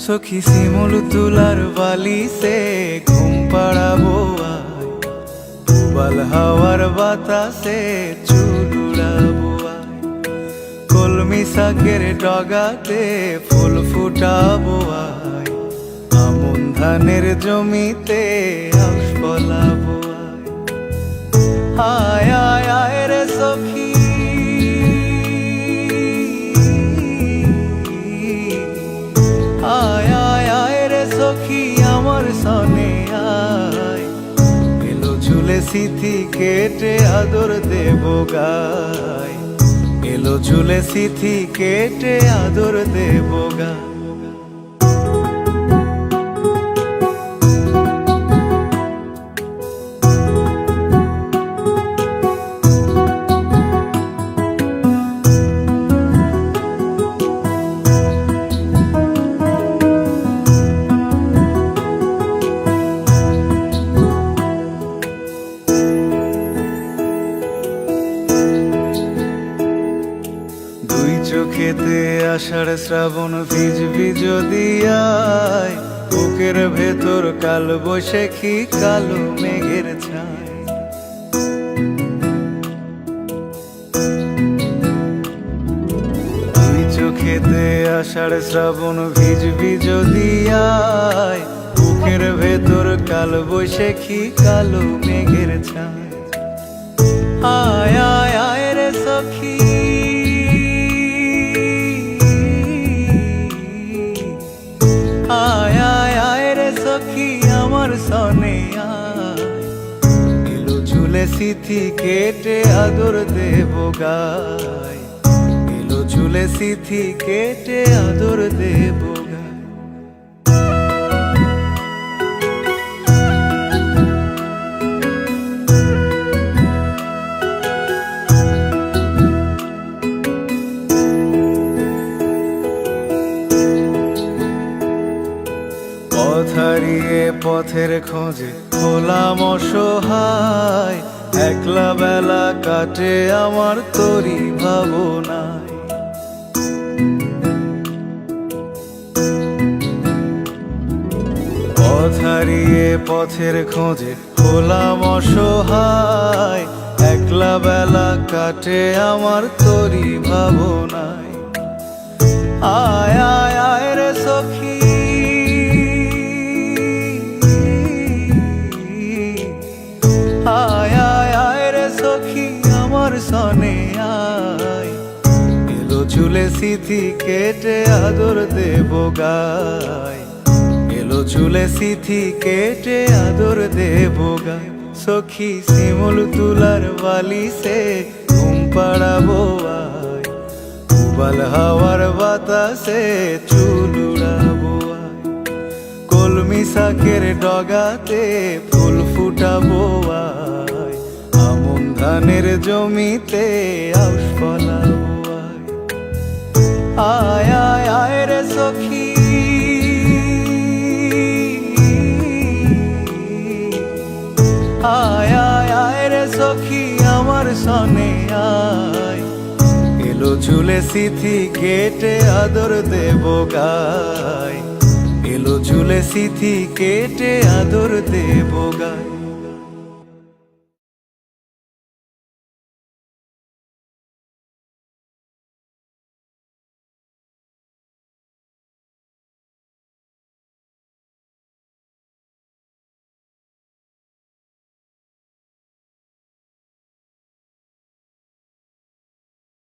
সখী শিমুল তুলার বালি সে ঘুম পাড়াবো আয়, উবাল হাওয়ার বাতাসে চুল উড়াবো আয়, কলমি শাকের ডগাতে ফুল ফুটাবো আয়, আমন ধানের জমিতে আউশ ফলাবো আয়। আয় আয় রে সখী, আয় আয় আয় রে সখী আমার সনে আয়, এলো ঝুলে সিথি কেটে আদর দেব গায়, এলো ঝুলে সিথি কেটে আদর দেব গায়। চোখেতে আষাঢ় শ্রাবণ ভিজবি যদি আয়, বুকের ভেতর কাল বৈশাখী কালো মেঘের ছায়। দুই চোখেতে আষাঢ় শ্রাবণ ভিজবি যদি আয়, বুকের ভেতর কাল বৈশাখী কালো মেঘের ছায়। আয় আয় আয় রে সখী, আয় আয় আয় রে সখী আমার সনে আয়, এলো ঝুলে সিথি কেটে আদর দেব গায়, এলো ঝুলে সিথি কেটে আদর দেব গায়। পথ হারিয়ে পথের খোঁজে হলাম অসহায়, একলা বেলা কাটে আমার তোরই ভাবনায়। পথ হারিয়ে পথের খোঁজে হলাম অসহায়, একলা বেলা কাটে আমার তোরই ভাবনায়। আয় আয় আয় রে সখী, আয় আয় আয় রে সখী আমার সনে আয়, এলো ঝুলে সিথি কেটে আদর দেব গায়, এলো ঝুলে সিথি কেটে আদর দেব গায়। সখী শিমুল তুলার বালি সে ঘুম পাড়াবো আয়, উবাল হাওয়ার বাতাসে চুল উড়াবো আয়, কলমি শাকের ডগাতে ফুল ফুটাবো আয়, আমন ধানের জমিতে আউশ ফলাবো আয়। আয় আয় আয় রে সখী, আয় আয় আয় রে সখী আমার সনে আয়, এলো ঝুলে সিথি কেটে আদর দেব গায়, এলো ঝুলে সিথি কেটে আদর দেব গায়।